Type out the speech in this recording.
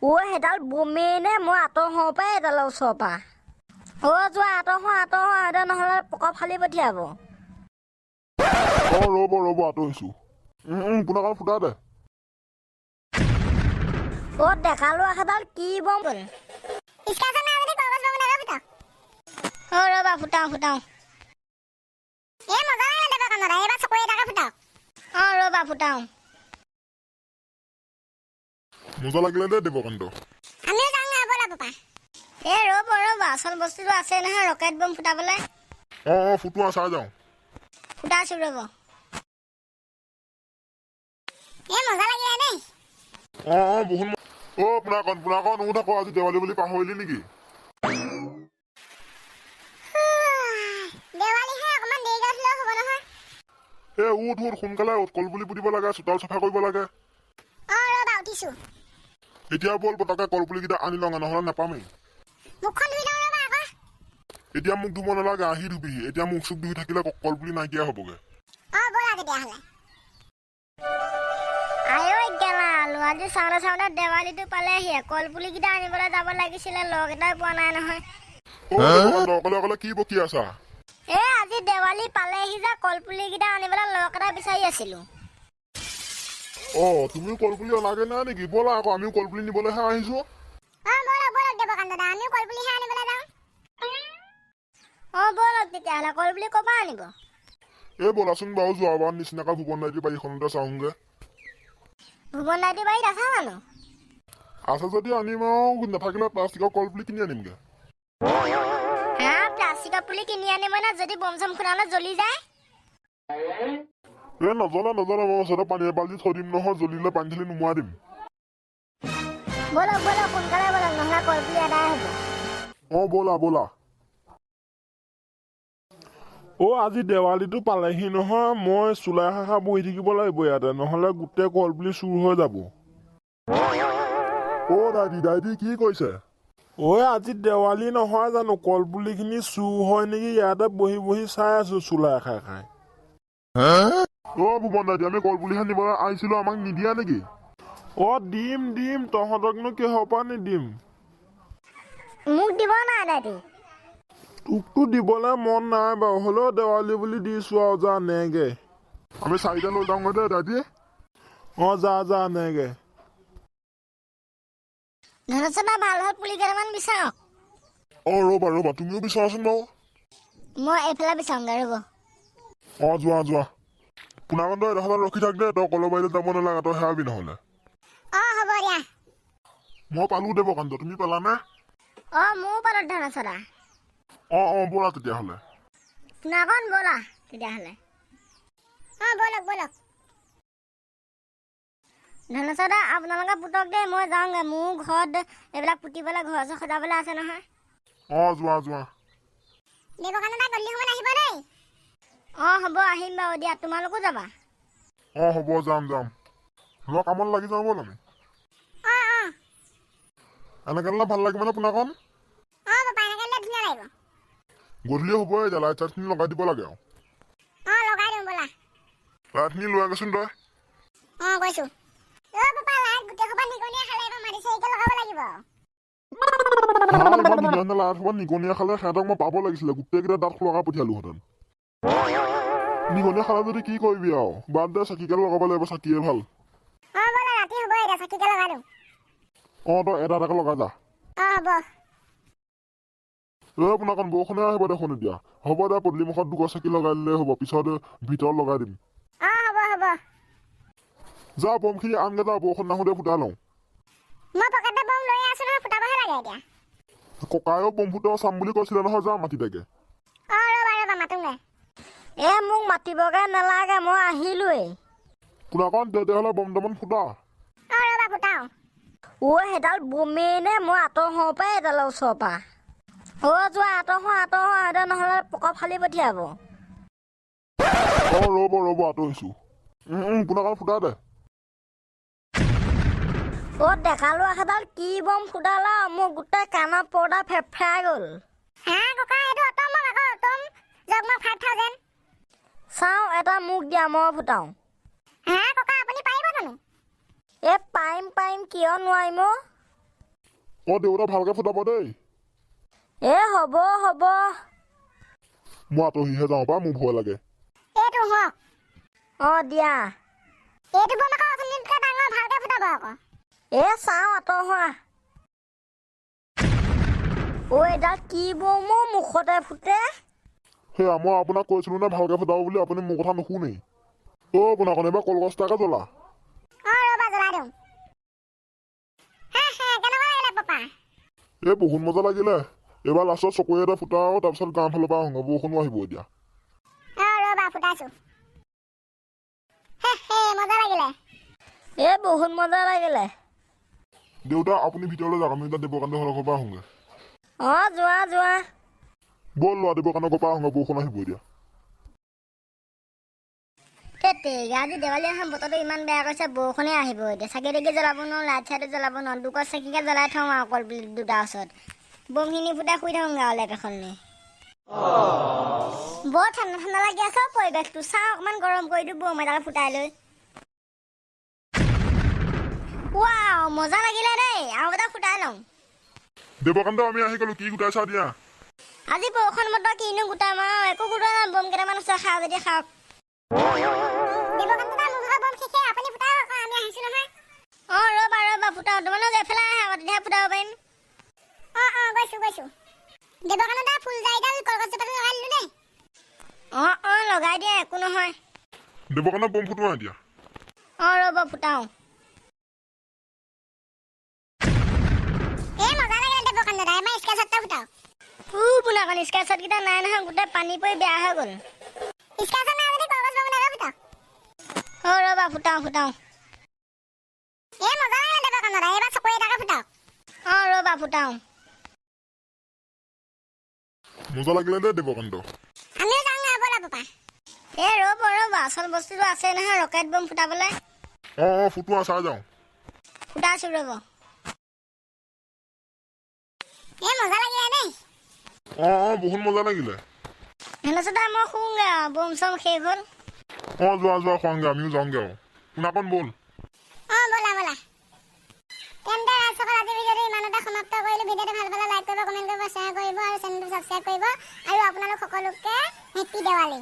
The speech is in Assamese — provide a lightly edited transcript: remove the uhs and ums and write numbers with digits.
ও হেডাল বমেইনে মই আঁতৰ হওঁ পাই এডালৰ ওচৰৰ পৰা যোৱা আঁতৰ হওঁ এটা নহ'লে পকা ফালি পঠিয়াব ৰ'ব আঁতৰিছো পুনাকাল ফুটা দে দেখালো এডাল কি বম ৰ'বা ফুটাওঁ ৰ'বা ফুটাওঁ মজা লাগিলে দে দেৱকান্ত ৰ'ব আচল বস্তুটো আছে নহয় ৰকেট বম ফুটাবলৈ ফুটোৱা চাই যাওঁ ফুটাইছো ৰ'ব বহুত পুনাকণ উঠ আকৌ আজি দেৱালী বুলি পাহৰিলি নেকি উঠ সোনকালে কল পুলি পুতিব লাগে চোতাল চাফা কৰিব লাগে এতিয়া বল পতাকে কল পুলিকেইটা আনি লওঁ নহ'লে নাপামেই এতিয়া মোক ধুব নালাগে আহি ধুবিহি এতিয়া মুখ চুখ ধুই থাকিলে কল পুলি নাইকিয়া হ'বগে আজি চাওঁতে দেৱালীটো পালেহি কল পুলিকেইটা আনিবলৈ যাব লাগিছিলে লগ এটাই পোৱা নাই নহয় অকলে কি বকি আছা আজি দেৱালী পালেহি যে কল পুলিকেইটা আনিবলৈ লগ এটা বিচাৰি আছিলো তুমিও কল পুলি অনাগে নাই নেকি ব'লা আকৌ আমিও কল পুলি নিবলৈহে আহিছো ব'লক তেতিয়াহ'লে কল পুলি ক'ৰ পৰা আনিব ব'লাচোন বাৰু যোৱাবাৰ নিচিনাকৈ ভুৱন নাইটি বাৰীখনতে চাওঁগে ভুৱন নাইটি বাৰীত আছা জানো আছে যদি আনিম আৰু নাথাকিলে প্লাষ্টিকৰ কল পুলি কিনি আনিমগে প্লাষ্টিকৰ পুলি কিনি আনিব না যদি বম চম খুনালে জ্বলি যায় নজ্বলা মই ওচৰতে পানী এবাল্টি থৈ দিম নহয় জ্বলিলে পানী ঢালি নুমুৱাই দিম ব'লক সোনকালে ব'লক নহ'লে কল পুলি আদায় হ'ব ব'লা আজি দেৱালীটো পালেহি নহয় মই চুলাই শাখা বহি থাকিব লাগিব ইয়াতে নহ'লে গোটেই কল পুলি চুৰ হৈ যাব দাইদি কি কৈছে আজি দেৱালী নহয় জানো কল পুলিখিনি চুৰ হয় নেকি ইয়াতে বহি চাই আছো চুলাই খাই ভুৱন দাইদি আমি কল পুলিহে নিবলৈ আহিছিলো আমাক নিদিয়া নেকি দিম তহঁতকনো কিহৰ পৰা নিদিম মোক দিব নাই দাইদি তোকতো দিবলৈ মন নাই বাৰু হ'লেও দেৱালী বুলি দিছো আৰু যা নেগে আমি চাৰিটা লৈ যাওঁগৈ দে দাইদি যা নেগে ভাল পুলি কেইটামান বিচাৰক ৰ'বা তুমিও বিচাৰাচোন বাৰু মই এইফালে বিচাৰোঁগৈ ৰ'ব যোৱা পুনাকণ তই এডোখৰত ৰখি থাক দে তই কলৰ বাৰীলৈ যাব নালাগে তই হেৰাবি নহ'লে হ'ব দিয়া মই পালো দেৱকান্ত তুমি পালানে ময়ো পালো ধনচদা ব'লা তেতিয়াহ'লে পুনাকণ ব'লা তেতিয়াহ'লে ব'লক ধনচদা আপোনালোকে পুতক দেই মই যাওঁগৈ মোৰ ঘৰত এইবিলাক পুতিবলৈ ঘৰ চৰ সজাবলৈ আছে নহয় যোৱা হ'ব আহিম বাৰু দিয়া তোমালোকো যাবা হ'ব যাম কামত লাগি যাওঁ ব'ল আমি এনেকৈ ভাল লাগিব মানে পুনাকণ গধূলি হ'ব এতিয়া লাইট চাইটখিনি লগাই দিব লাগে আৰু লাইটখিনি লৈ আহচোন তই লাইট হ'ব নিগনিয়া খালে সিহঁতক মই পাব লাগিছিলে গোটেইকেইটা দাঁত লগাই পঠিয়ালোহেঁতেন নিগনিয়া খালে যদি কি কৰিবি আৰু বাদ দে চাকিকেইটা লগাব লাগিব চাকিয়ে ভাল তই এটাকে লগাই যা পুনাকণ বৰষুণে আহিব দেখোন এতিয়া হ'ব দে পদূলিমুখত দুগৰ চাকি লগাই দিলে হ'ব পিছত ভিতৰত লগাই দিম যা বমখিনি আনগে যা বৰষুণ নাহোঁতে ফুটাই লওঁ ককায়েও বম ফুটাও চাম বুলি কৈছিলে নহয় যা মাতি তাকে মোক মাতিবগে নালাগে মই আহিলোৱেই পুনাকণ তেতিয়াহ'লে বম দুটামান ফুটা সেইডাল বমেইনে মই আঁতৰ হওঁ পাই এডালৰ ওচৰৰ পৰা যোৱা আঁতৰ হওঁ এটা নহ'লে পকা ফালি পঠিয়াব ৰ'ব আঁতৰিছো পুনাকণ ফুটা দে দেখালো এডাল কি বম ফুটালা মোৰ গোটেই কাণৰ পৰ্দা ফেৰফেৰাই গ'ল চাওঁ এটা মোক দিয়া মই ফুটাওঁ পাৰিম কিয় নোৱাৰিম অ দেউতা ভালকে ফুটাব দেই এ হ'ব হ'ব মই আঁতহিহে যাওঁ পা মোৰ ভয় লাগে এইটো হওক অ দিয়া এইটো বম আকৌ অথনিতকৈ ডাঙৰ ভালকৈ ফুটাব আকৌ এ চাওঁ আঁতৰ হোৱা ঐ এডাল কি বম মুখতে ফুটে সেয়া মই আপোনাক কৈছিলো না ভালকে ফুটাব বুলি আপুনি মোৰ কথা নুশুনেই অ আপোনাৰ কাৰণে এবাৰ কলগছ এটাকে জ্বলা ৰ'বা জ্বলাই দিওঁ কেনেকুৱা লাগিলে পাপা এই বহুত মজা লাগিলে এইবাৰ লাষ্টত চকুৰে এটা ফুটাও তাৰপিছত গাঁৱৰ ফালৰ পৰা আহোঁ বৰষুণো আহিব এতিয়া ৰ'বা ফুটাইছোঁ মজা লাগিলে এ বহুত মজা লাগিলে দেউতা আপুনি ভিতৰলৈ যাওক আমি এতিয়া দেৱকান্ত ঘৰৰ পৰা আহোঁগৈ অ যোৱা যোৱা ব'ল লোৱা দেৱকান্ত ঘৰৰ পৰা আহোঁগৈ বৰষুণ আহিব এতিয়া তেতেৰিকা আজি দেৱালী অহা বতৰটো ইমান বেয়া কৰিছে বৰষুণে আহিব এতিয়া চাকি তাকি জ্বলাব নোৱাৰোঁ লাইট চাইটো জ্বলাব নোৱাৰোঁ দুকত চাকিকে জ্বলাই থওঁ আৰু অকল দুটা ওচৰত বমখিনি ফুটাই শুই থাকোঁ গাঁৱলৈ এখন নি বৰ ঠাণ্ডা ঠাণ্ডা লাগি আছে পৰিৱেশটো চাওঁ অকণমান গৰম কৰি দিওঁ বম এডাল ফুটাই লৈ ৱাও মজা লাগিলে দেই আৰু এটা ফুটাই লওঁ দেৱকান্ত আমি আহি গ'লো কি গোটাইছা দিয়া আজি বৰষুণ বতৰ কিনো গোটাম আৰু একো গোটোৱা নাই বম কেইটামান আছে খাওঁ যদি খাওক অ ৰ'বা ৰ'বা ফুটাওঁ তোমালোক এইফালে আহে আকৌ তেতিয়াহে ফুটাব পাৰিম অ লগাই দিয়া একো নহয় দেৱকান্ত বম ফুটোৱা এতিয়া অ ৰ'বা ফুটাওঁ পোনাকণ স্কেচতকেইটা নাই নহয় গোটেই পানী পৰি বেয়া হৈ গ'ল অ ৰ'বা ফুটাওঁ ফুটাওঁ অ ৰ'বা ফুটাওঁ মজা লাগিলে দেই দেৱকান্ত এ ৰ'বা আচল বস্তুটো আছে নহয় ৰকেট বম ফুটাবলৈ অ ফুটোৱা চাই যাওঁ ফুটাইছোঁ ৰ'ব অ বহুত মজা লাগিলে সেনেচতে মই শুওঁগৈ আৰু বম চম শেষ হ'ল অ যোৱা যোৱা খোৱাংগে আমিও যাওঁগে আৰু শুনাকণ ব'ল সমাপ্ত কৰিলোঁ ভিডিঅ'টো ভাল পালে লাইক কৰিব কমেণ্ট কৰিব শ্বেয়াৰ কৰিব আৰু চেনেলটো ছাবস্ক্ৰাইব কৰিব আৰু আপোনালোক সকলোকে হেপী দেৱালী